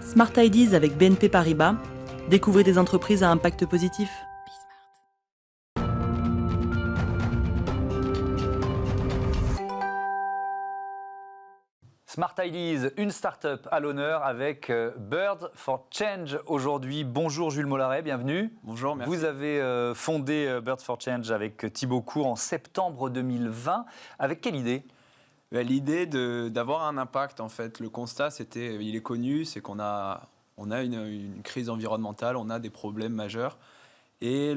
Smart Ideas avec BNP Paribas. Découvrez des entreprises à impact positif. Smart Ideas, une start-up à l'honneur avec Bird for Change aujourd'hui. Bonjour Jules Mollaret, bienvenue. Bonjour, merci. Vous avez fondé Bird for Change avec Thibaut Court en septembre 2020. Avec quelle idée ? L'idée d'avoir un impact, en fait. Le constat, il est connu, c'est qu'on a une crise environnementale, on a des problèmes majeurs. Et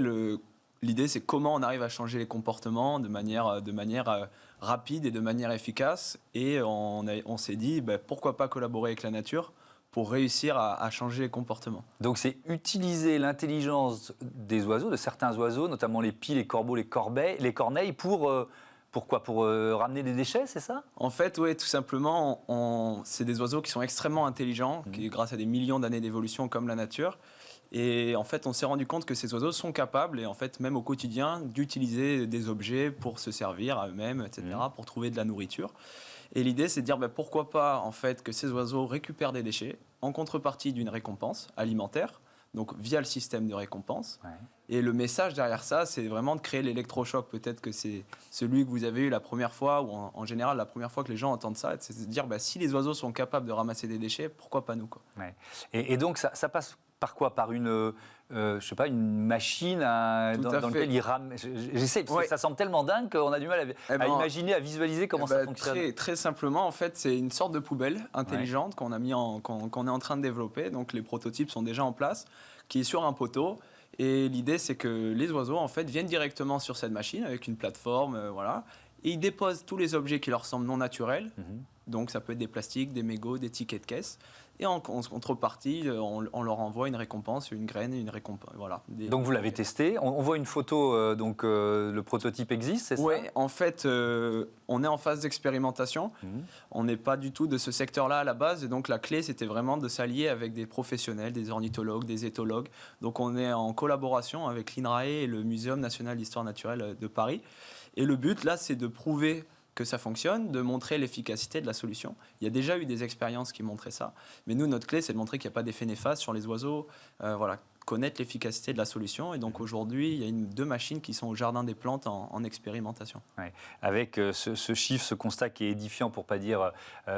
l'idée, c'est comment on arrive à changer les comportements de manière rapide et de manière efficace. Et on s'est dit, pourquoi pas collaborer avec la nature pour réussir à changer les comportements. Donc c'est utiliser l'intelligence des oiseaux, de certains oiseaux, notamment les pies, les corbeaux, les corneilles, pourquoi ? Pour ramener des déchets, c'est ça ? En fait, oui, tout simplement, c'est des oiseaux qui sont extrêmement intelligents, qui, grâce à des millions d'années d'évolution comme la nature. Et en fait, on s'est rendu compte que ces oiseaux sont capables, et en fait, même au quotidien, d'utiliser des objets pour se servir à eux-mêmes, etc., pour trouver de la nourriture. Et l'idée, c'est de dire pourquoi pas en fait, que ces oiseaux récupèrent des déchets en contrepartie d'une récompense alimentaire, donc via le système de récompense. Ouais. Et le message derrière ça, c'est vraiment de créer l'électrochoc. Peut-être que c'est celui que vous avez eu la première fois, ou en général la première fois que les gens entendent ça, c'est de se dire si les oiseaux sont capables de ramasser des déchets, pourquoi pas nous, quoi. Ouais. Et donc ça passe par quoi ? Par une machine dans laquelle ils rament. J'essaie, parce que ça semble tellement dingue qu'on a du mal à imaginer, à visualiser comment ça fonctionne. Très simplement, en fait, c'est une sorte de poubelle intelligente qu'on est en train de développer. Donc les prototypes sont déjà en place, qui est sur un poteau. Et l'idée, c'est que les oiseaux, en fait, viennent directement sur cette machine avec une plateforme, voilà. Et ils déposent tous les objets qui leur semblent non naturels. Donc ça peut être des plastiques, des mégots, des tickets de caisse. Et en contrepartie, on leur envoie une récompense, une graine, une récompense. Voilà. Donc vous l'avez testé. On voit une photo, le prototype existe, c'est ça ? Oui, en fait, on est en phase d'expérimentation. On n'est pas du tout de ce secteur-là à la base. Et donc la clé, c'était vraiment de s'allier avec des professionnels, des ornithologues, des éthologues. Donc on est en collaboration avec l'INRAE et le Muséum national d'histoire naturelle de Paris. Et le but, là, c'est de prouver que ça fonctionne, de montrer l'efficacité de la solution. Il y a déjà eu des expériences qui montraient ça, mais nous, notre clé, c'est de montrer qu'il n'y a pas d'effet néfaste sur les oiseaux, connaître l'efficacité de la solution. Et donc aujourd'hui, il y a 2 machines qui sont au Jardin des Plantes en expérimentation. Ouais. Avec ce chiffre, ce constat qui est édifiant, pour ne pas dire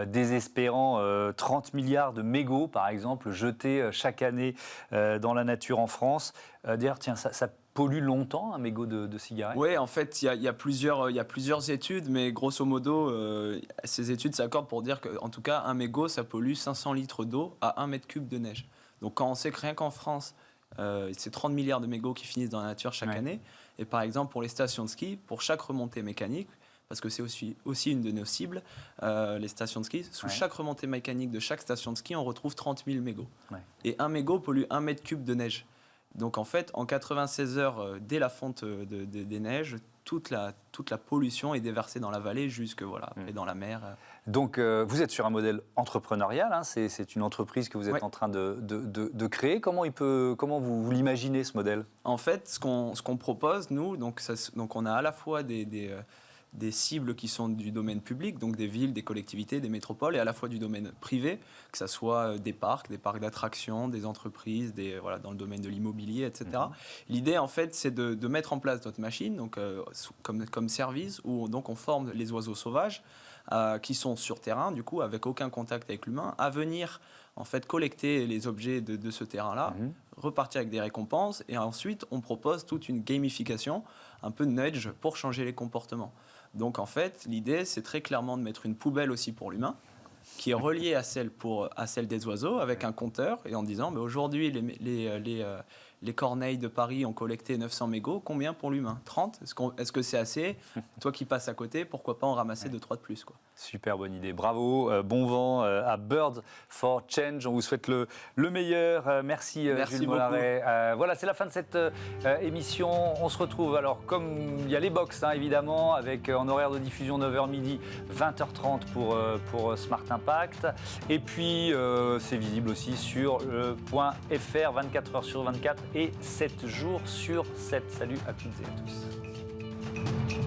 désespérant, 30 milliards de mégots, par exemple, jetés chaque année dans la nature en France. D'ailleurs, tiens, ça pollue longtemps un mégot de cigarette ? Oui, en fait, il y a plusieurs études, mais grosso modo, ces études s'accordent pour dire qu'en tout cas, un mégot, ça pollue 500 litres d'eau à 1 mètre cube de neige. Donc quand on sait que rien qu'en France, c'est 30 milliards de mégots qui finissent dans la nature chaque année. Et par exemple, pour les stations de ski, pour chaque remontée mécanique, parce que c'est aussi une de nos cibles, les stations de ski, sous chaque remontée mécanique de chaque station de ski, on retrouve 30 000 mégots. Et un mégot pollue 1 mètre cube de neige. Donc en fait, en 96 heures, dès la fonte des neiges, toute la pollution est déversée dans la vallée jusque et dans la mer. Donc vous êtes sur un modèle entrepreneurial, hein, c'est une entreprise que vous êtes en train de créer. Comment vous l'imaginez, ce modèle ? En fait, ce qu'on propose, nous, donc on a à la fois des cibles qui sont du domaine public, donc des villes, des collectivités, des métropoles, et à la fois du domaine privé, que ce soit des parcs d'attractions, des entreprises, dans le domaine de l'immobilier, etc. L'idée, en fait, c'est de mettre en place notre machine, donc, comme service, où donc, on forme les oiseaux sauvages qui sont sur terrain, du coup, avec aucun contact avec l'humain, à venir en fait, collecter les objets de ce terrain-là, repartir avec des récompenses, et ensuite, on propose toute une gamification, un peu de nudge pour changer les comportements. Donc en fait, l'idée, c'est très clairement de mettre une poubelle aussi pour l'humain, qui est reliée à celle des oiseaux, avec un compteur, et en disant, aujourd'hui, les corneilles de Paris ont collecté 900 mégots, combien pour l'humain ? 30 ? Est-ce que c'est assez ? Toi qui passes à côté, pourquoi pas en ramasser 2-3 de plus, quoi. Super bonne idée, bravo, bon vent à Bird for Change, on vous souhaite le meilleur. Merci Jules Mollaret. Voilà, c'est la fin de cette émission. On se retrouve alors, comme il y a les box évidemment, avec en horaire de diffusion 9h midi, 20h30 pour Smart Impact. Et puis c'est visible aussi sur le .fr 24h/24 et 7 jours sur 7. Salut à toutes et à tous.